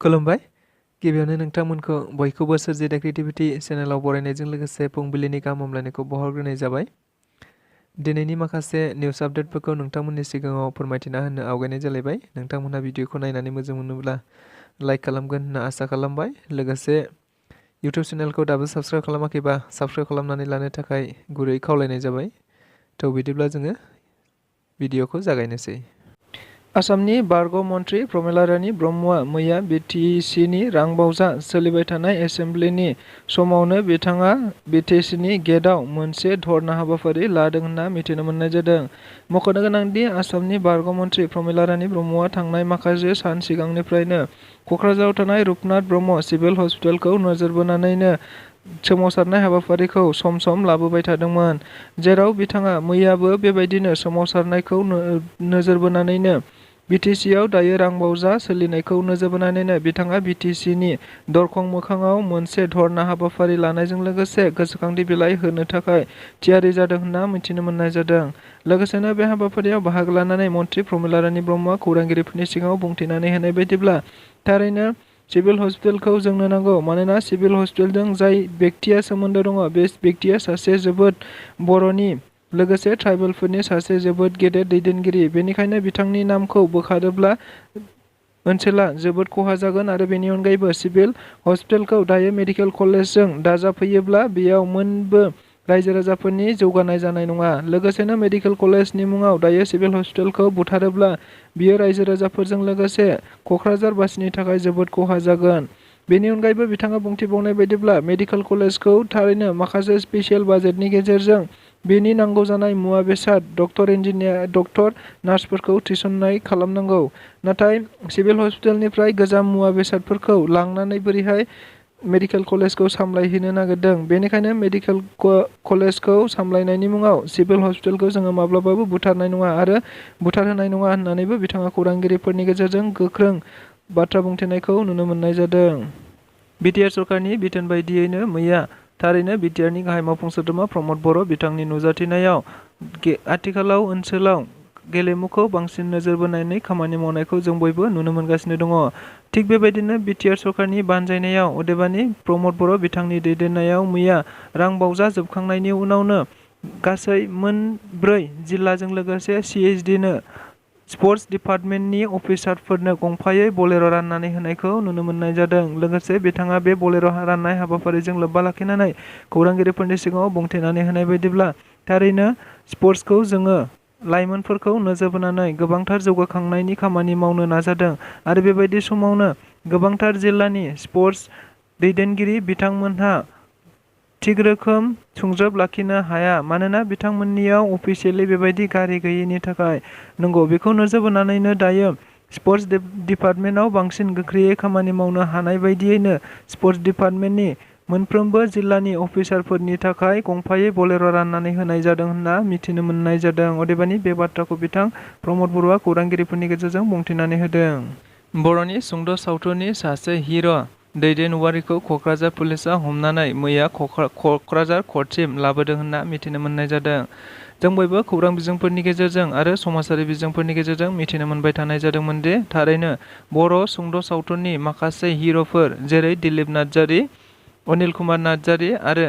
खुलुमबाय। गिबियावनो नोंथांमोनखौ बयखौबो स्वrji The Creativity चेनेलाव बरायनायजों लोगोसे फुंबिलिनि गाहाम हामलायनायखौ बावहरग्रोनाय जाबाय। दिनैनि माखासे निउस आपडेटफोरखौ नोंथांमोननि सिगाङाव फोरमायथिना होनो आवगायनाय जालायबाय। नोंथांमोनहा भिडिअखौ नायनानै मोजां मोनोब्ला लाइक खालामगोन होनना आसा खालामबाय। लोगोसे इउटिउब चेनेलखौ दाबो साबस्क्राइब खालामाखैबा साबस्क्राइब खालामनानै लानो थाखाय गुरै खावलायनाय जाबाय। थ' बिदिब्ला जोङो भिडिअखौ जागायनोसै। आसामनि बारग' मन्थ्रि प्रमिलारानी ब्रह्मआ मैया बिटिसिनि रांबावजा सोलिबाय थानाय एसेमब्लिनि समावनो बिथाङा बिटिसिनि गेटआव मोनसे धर्ना हाबाफारि लादों होनना मिथिनो मोननाय जादों। मख'नो गोनांदि आसामनि बारग' मन्थ्रि प्रमिलारानी ब्रह्मआ थांनाय माखासे सान सिगांनिफ्रायनो क'क्राझाराव थानाय रुपनाथ ब्रह्म सिभिल हस्पिटालखौ नोजोर बोनानैनो सोमावसारनाय हाबाफारिखौ सम सम लाबोबाय थादोंमोन, जेराव बिथाङा मैयाबो बेबायदिनो सोमावसारनायखौ नोजोर बोनानैनो बिटिसिआव दायो रांबावजा सोलिनायखौ नोजोर बोनानैनो बिथाङा बिटिसिनि दरखं मोखाङाव मोनसे धर्ना हाबाफारि लानायजों लोगोसे गोसोखांथि बिलाइ होनो थाखाय थियारि जादों होनना मिथिनो मोननाय जादों। लोगोसेनो बे हाबाफारियाव बाहागो लानानै मन्थ्रि प्रमिलारानी ब्रह्मआ खौरांगिरिफोरनि सिगाङाव बुंथिनानै होनाय बायदिब्ला, थारैनो सिभिल हस्पिटालखौ जोंनो नांगौ, मानोना सिभिल हस्पिटालजों जाय बेक्तिया सोमोन्दो दङ बे बेक्तिया सासे जोबोद बर'नि लोगोसे ट्राइबेलफोरनि सासे जोबोद गेदेर दैदेनगिरि। बेनिखायनो बिथांनि नामखौ बोखारोब्ला ओनसोला जोबोद खहा जागोन आरो बेनि अनगायैबो सिभिल हस्पिटालखौ दायो मेडिकेल कलेजजों दाजाबफैयोब्ला बेयाव मोनबो रायजो राजाफोरनि जौगानाय जानाय नङा। लोगोसेनो मेडिकेल कलेजनि मुङाव दायो सिभिल हस्पिटालखौ बुथारोब्ला बियो रायजो राजाफोरजों लोगोसे क'क्राझारबासिनि थाखाय जोबोद खहा जागोन। बेनि अनगायैबो बिथाङा बुंथिबावनाय बायदिब्ला मेडिकेल कलेजखौ थारैनो माखासे स्पेसियेल बाजेटनि गेजेरजों बेनि नांगौ जानाय मुवा बेसाद डक्टर नार्सफोरखौ थिसननाय खालामनांगौ। नाथाय सिभिल हस्पिटालनिफ्राय गोजाम मुवा बेसादफोरखौ लांनानै बोरैहाय मेडिकेल कलेजखौ सामलायहैनो नागिरदों। बेनिखायनो मेडिकेल कलेजखौ सामलायनायनि मुङाव सिभिल हस्पिटालखौ जोङो माब्लाबाबो बुथारनाय नङा आरो बुथारहोनाय नङा होननानैबो बिथाङा खौरांगिरिफोरनि गेजेरजों गोख्रों बाथ्रा बुंथिनायखौ नुनो मोननाय जादों। बिटिआर सरकारनि बिथोन बायदियैनो मैया थारैनो बिटिआरनि गाहाय मावफुं सोद्रोमा प्रमद बर' बिथांनि नुजाथिनायाव आथिखालाव ओनसोलाव गेलेमुखौ बांसिन नोजोर बोनानै खामानि मावनायखौ जों बयबो नुनो मोनगासिनो दङ। थिग बेबायदिनो बिटिआर सरकारनि बानजायनायाव अदेबानि प्रमद बर' बिथांनि दैदेननायाव मैया रांबावजा जोबखांनायनि उनावनो गासै मोन 4 जिल्लाजों लोगोसे CHDनो स्पर्टस डिपार्टमेन्टनि अफिसारफोरनो गंफायै बलेर' राननानै होनायखौ नुनो मोननाय जादों। लोगोसे बिथाङा बे बलेर' राननाय हाबाफारिजों लोब्बा लाखिनानै खौरांगिरिफोरनि सिगाङाव बुंथिनानै होनाय बायदिब्ला, थारैनो स्पर्टसखौ जोङो लाइमोनफोरखौ नोजोर बोनानै गोबांथार जौगाखांनायनि खामानि मावनो नाजादों आरो बेबायदि समावनो गोबांथार जिल्लानि स्पर्टस दैदेनगिरि बिथांमोनहा थिग रोखोम सुंज्रोब लाखिनो हाया, मानोना बिथांमोननियाव अफिसियेलि बेबायदि गारि गैयैनि थाखाय। नंगौ, बेखौ नोजोर बोनानैनो दायो स्पर्टस डिपार्टमेन्टआव बांसिन गोख्रैयै खामानि मावनो हानाय बायदियैनो स्पर्टस डिपार्टमेन्टनि मोनफ्रोमबो जिल्लानि अफिसारफोरनि थाखाय गंफायै बलेर' राननानै होनाय जादों होनना मिथिनो मोननाय जादों। अदेबानि बे बाथ्राखौ बिथां प्रमद बर'आ खौरांगिरिफोरनि गेजेरजों बुंथिनानै होदों। बर'नि सुंद' सावथुननि सासे हिर' दैदेन औवारिखौ क'क्राझार पुलिसआ हमनानै मैया क'क्राझार कर्टसिम लाबोदों होनना मिथिनो मोननाय जादों। जों बयबो खौरां बिजोंफोरनि गेजेरजों आरो समाजारि बिजोंफोरनि गेजेरजों मिथिनो मोनबाय थानाय जादोंमोन दि थारैनो बर' सुंद' सावथुननि माखासे हिर'फोर जेरै दिलीप नार्जारी, अनिल कुमार नार्जारी आरो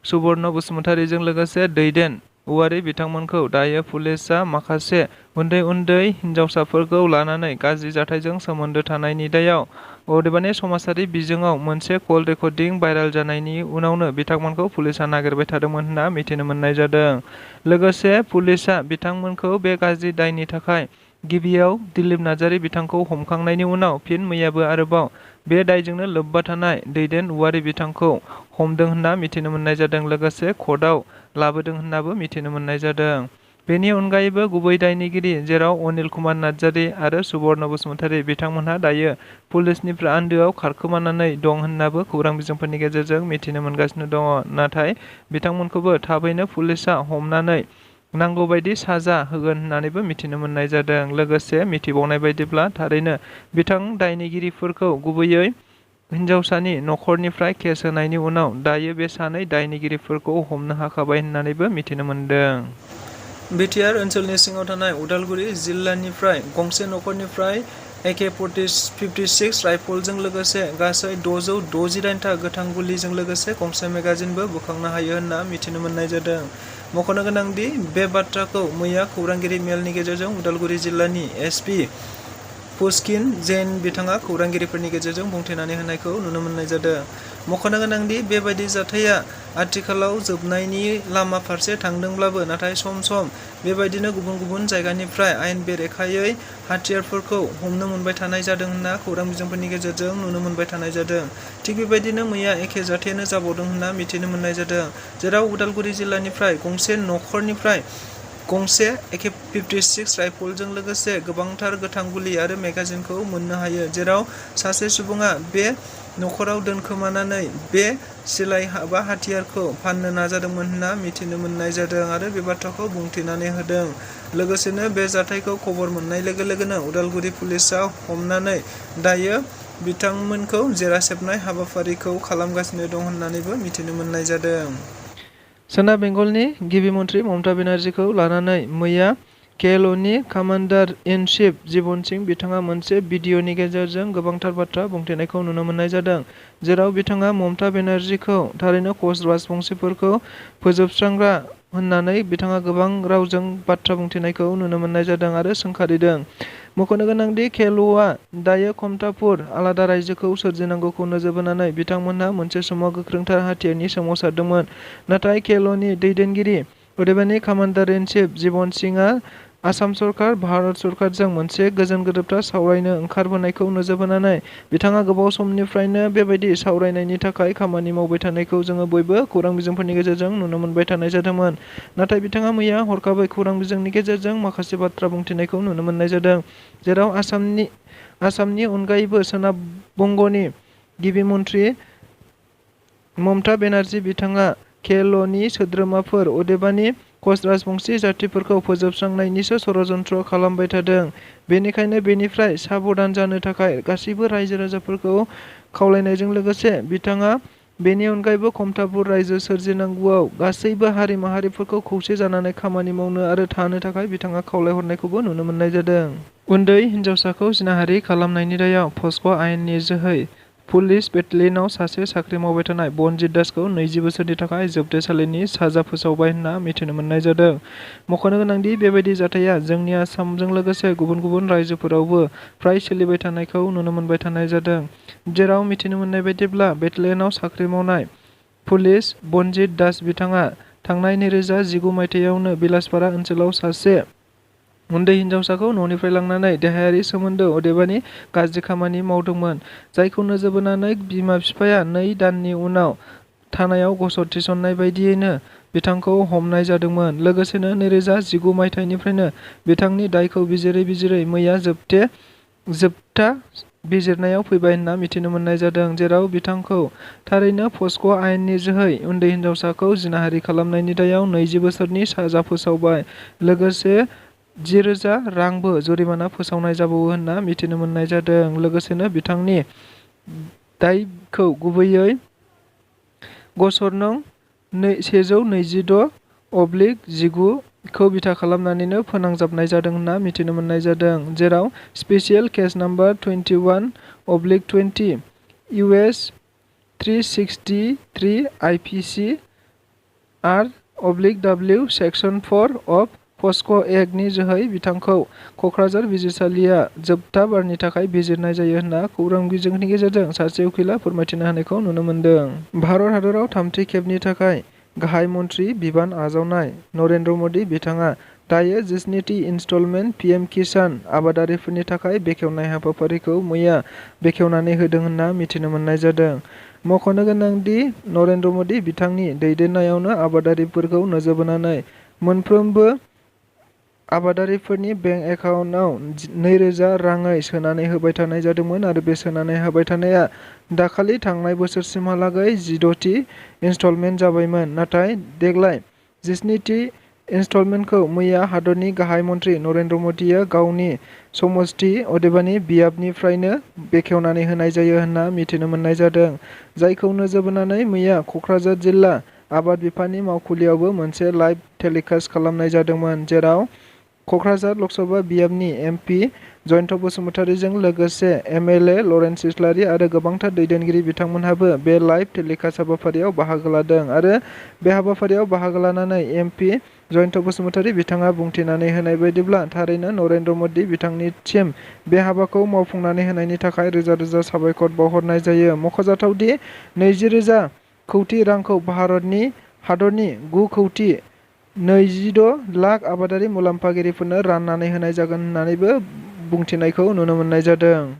स्वर्ण बसुमतारीजों लोगोसे दैदेन औवारी बिथांमोनखौ दायो पुलिसआ माखासे उन्दै उन्दै हिनजावसाफोरखौ लानानै गाज्रि जाथायजों सोमोन्दो थानायनि दायाव अदेबानि समाजारि बिजोङाव मोनसे कल रेकर्डिं भाइरेल जानायनि उनावनो बिथांमोनखौ पुलिसआ नागिरबाय थादोंमोन होनना मिथिनो मोननाय जादों। लोगोसे पुलिसआ बिथांमोनखौ बे गाज्रि दायनि थाखाय गिबियाव दिलीप नार्जारी बिथांखौ हमखांनायनि उनाव फिन मैयाबो आरोबाव बे दायजोंनो लोब्बा थानाय दैदेन औवारी बिथांखौ हमदों होनना मिथिनो मोननाय जादों। लोगोसे कर्टआव लाबोदों होननाबो मिथिनो मोननाय जादों। बेनि अनगायैबो गुबै दायनिगिरि जेराव अनिल कुमार नार्जारी आरो स्वर्ण बसुमतारी बिथांमोनहा दायो पुलिसनिफ्राय आन्दोआव खारखोमानानै दं होननाबो खौरां बिजोंफोरनि गेजेरजों मिथिनो मोनगासिनो दङ। नाथाय बिथांमोनखौबो थाबैनो पुलिसआ हमनानै नांगौबायदि साजा होगोन होननानैबो मिथिनो मोननाय जादों। लोगोसे मिथिबावनाय बायदिब्ला थारैनो बिथां दायनिगिरिफोरखौ गुबैयै हिनजावसानि नखरनिफ्राय केस होनायनि उनाव दायो बे सानै दायनिगिरिफोरखौ हमनो हाखाबाय होननानैबो मिथिनो मोनदों। बिटिआर ओनसोलनि सिङाव थानाय उदालगुरि जिल्लानिफ्राय गंसे नखरनिफ्राय AK-56 राइफलजों लोगोसे गासै 668 गोथां गुलिजों लोगोसे गंसे मेगाजिनबो बोखांनो हायो होनना मिथिनो मोननाय जादों। मख'नो गोनांदि बे बाथ्राखौ मैया खौरांगिरि मेलनि गेजेरजों उदालगुरि जिल्लानि एसपि पुष्किन जैन बिथाङा खौरांगिरिफोरनि गेजेरजों बुंथिनानै होनायखौ नुनो मोननाय जादों। मख'नो गोनांदि बेबायदि जाथाया आथिखालाव जोबनायनि लामा फारसे थांदोंब्लाबो नाथाय सम सम बेबायदिनो गुबुन गुबुन जायगानिफ्राय आयेन बेरेखायै हाथियारफोरखौ हमनो मोनबाय थानाय जादों होनना खौरां बिजोंफोरनि गेजेरजों नुनो मोनबाय थानाय जादों। थिग बेबायदिनो मैया एखे जाथायानो जाबावदों होनना मिथिनो मोननाय जादों। जेराव उदालगुरि जिल्लानिफ्राय गंसे नखरनिफ्राय गंसे AK-56 राइफलजों लोगोसे गोबांथार गोथां गुलि आरो मेगाजिनखौ मोननो हायो। जेराव सासे सुबुङा बे नखराव दोनखोमानानै बे सिलाइ बा हाथियारखौ फाननो नाजादोंमोन होनना मिथिनो मोननाय जादों आरो बे बाथ्राखौ बुंथिनानै होदों। लोगोसेनो बे जाथायखौ खबर मोननाय लोगो लोगोनो उदालगुरि पुलिसा हमनानै दायो बिथांमोनखौ जेरा सेबनाय हाबाफारिखौ खालामगासिनो दं होननानैबो मिथिनो मोननाय जादों। सोनाब बेंगलनि गिबि मन्थ्रि ममता बेनार्जीखौ लानानै मैया KLOनि commander in chief Jeevan Singh बिथाङा मोनसे भिडिअनि गेजेरजों गोबांथार बाथ्रा बुंथिनायखौ नुनो मोननाय जादों। जेराव बिथाङा ममता बेनार्जीखौ थारैनो कच राजबंशीफोरखौ फोजोबस्रांग्रा होननानै बिथाङा गोबां रावजों बाथ्रा बुंथिनायखौ नुनो मोननाय जादों आरो सोंखारिदों। मख'नो गोनांदि KLOआ दायो खमतापुर आलादा रायजोखौ सोरजिनांगौखौ नोजोर बोनानै बिथांमोनहा मोनसे समाव गोख्रोंथार हाथियारनि सोमावसारदोंमोन। नाथाय KLOनि दैदेनगिरि अदेबानि कामान्डार इन चिफ जीवन सिंहआ आसाम सरकार भारत सरकारजों मोनसे गोजोन गोरोबथा सावरायनो ओंखारबोनायखौ नोजोर बोनानै बिथाङा गोबाव समनिफ्रायनो बेबायदि सावरायनायनि थाखाय खामानि मावबाय थानायखौ जोङो बयबो खौरां बिजोंफोरनि गेजेरजों नुनो मोनबाय थानाय जादोंमोन। नाथाय बिथाङा मैया हरखाबै खौरां बिजोंनि गेजेरजों माखासे बाथ्रा बुंथिनायखौ नुनो मोननाय जादों। जेराव आसामनि अनगायैबो सोनाब बंगनि गिबि मन्थ्रि ममता बेनार्जी बिथाङा KLOनि सोद्रोमाफोर अदेबानि कच राजबंशी जातिफोरखौ फोजोबस्रांनायनिसो षड़यन्त्र खालामबाय थादों। बेनिखायनो बेनिफ्राय साबधान जानो थाखाय गासैबो रायजो राजाफोरखौ खावलायनायजों लोगोसे बिथाङा बेनि अनगायैबो खमतापुर रायजो सोरजिनांगौआव गासैबो हारि माहारिफोरखौ खौसे जानानै खामानि मावनो आरो थानो थाखाय बिथाङा खावलायहरनायखौबो नुनो मोननाय जादों। उन्दै हिनजावसाखौ जिनाहारि खालामनायनि दायाव पक्स'क आयेननि जोहै पुलिस बेटालियनाव सासे साख्रि मावबाय थानाय बनजित दासखौ 20 बोसोरनि थाखाय जोबथेसालिनि साजा फोसावबाय होनना मिथिनो मोननाय जादों। मख'नो गोनांदि बेबायदि जाथाया जोंनि आसामजों लोगोसे गुबुन गुबुन रायजोफोरावबो फ्राय सोलिबाय थानायखौ नुनो मोनबाय थानाय जादों। जेराव मिथिनो मोननाय बायदिब्ला बेटालियनाव साख्रि मावनाय पुलिस बनजित दास बिथाङा थांनाय 2019 मायथाइयावनो बिलासपारा ओनसोलाव सासे उन्दै हिनजावसाखौ न'निफ्राय लांनानै देहायारि सोमोन्दो अदेबानि गाज्रि खामानि मावदोंमोन। जायखौ नोजोर बोनानै बिमा बिफाया 2 दाननि उनाव थानायाव गसर थिसननाय बायदियैनो बिथांखौ हमनाय जादोंमोन। लोगोसेनो 2019 मायथाइनिफ्रायनो बिथांनि दायखौ बिजिरै बिजिरै मैया जोबथा बिजिरनायाव फैबाय होनना मिथिनो मोननाय जादों। जेराव बिथांखौ थारैनो पक्स'क आयेननि जोहै उन्दै हिनजावसाखौ जिनाहारि खालामनायनि दायाव 20 बोसोरनि साजा फोसावबाय। लोगोसे 10,000 रांबो जुरिमाना फोसावनाय जाबावो होनना मिथिनो मोननाय जादों। लोगोसेनो बिथांनि दायखौ गुबैयै गसर नं 126/19 खौ बिथा खालामनानैनो फोनांजाबनाय जादों होनना मिथिनो मोननाय जादों। जेराव special case number 21/20 US 363 IPC R/W section 4 of पक्स'क एक्टनि जोहै बिथांखौ क'क्राझार बिजिरसालिया जोबथा बारनि थाखाय बिजिरनाय जायो होनना खौरां बिजोंनि गेजेरजों सासे उखिला फोरमायथिना होनायखौ नुनो मोनदों। भारत हादराव थामथि खेबनि थाखाय गाहाय मन्थ्रि बिबान आजावनाय नरेन्द्र मदि बिथाङा दायो 17थि इनस्टलमेन्ट PM किसान आबादारिफोरनि थाखाय बेखेवनाय हाबाफारिखौ मैया बेखेवनानै होदों होनना मिथिनो मोननाय जादों। मख'नो गोनांदि नरेन्द्र मदि बिथांनि दैदेननायावनो आबादारिफोरखौ नोजोर बोनानै मोनफ्रोमबो आबादारिफोरनि बेंक एकाउन्टआव 2,000 राङै सोनानै होबाय थानाय जादोंमोन आरो बे सोनानै होबाय थानाया दाखालि थांनाय बोसोरसिमहालागै 16थि इनस्टलमेन्ट जाबायमोन। नाथाय देग्लाय 17थि इनस्टलमेन्टखौ मैया हादरनि गाहाय मन्थ्रि नरेन्द्र मदिया गावनि समस्ति अदेबानि बियाबनिफ्रायनो बेखेवनानै होनाय जायो होनना मिथिनो मोननाय जादों। जायखौ नोजोर बोनानै मैया क'क्राझार जिल्ला आबाद बिफाननि मावखुलियावबो मोनसे लाइभ टेलिकास्ट खालामनाय जादोंमोन। जेराव क'क्राझार लकसभा बियाबनि एमपि जयन्त बसुमतारीजों लोगोसे एमएलए लरेन्स इस्लारि आरो गोबांथार दैदेनगिरि बिथांमोनहाबो बे लाइभ टेलिकास्ट हाबाफारियाव बाहागो लादों आरो बे हाबाफारियाव बाहागो लानानै एमपि जयन्त बसुमतारी बिथाङा बुंथिनानै होनाय बायदिब्ला थारैनो नरेन्द्र मदि बिथांनिसिम बे हाबाखौ मावफुंनानै होनायनि थाखाय रोजा रोजा साबायखर बावहरनाय जायो। मख'जाथावदि 20,000 कौटि रांखौ भारतनि हादरनि 9 कौटि 26 लाख आबादारि मुलाम्फागिरिफोरनो राननानै होनाय जागोन होननानैबो बुंथिनायखौ नुनो मोननाय जादों।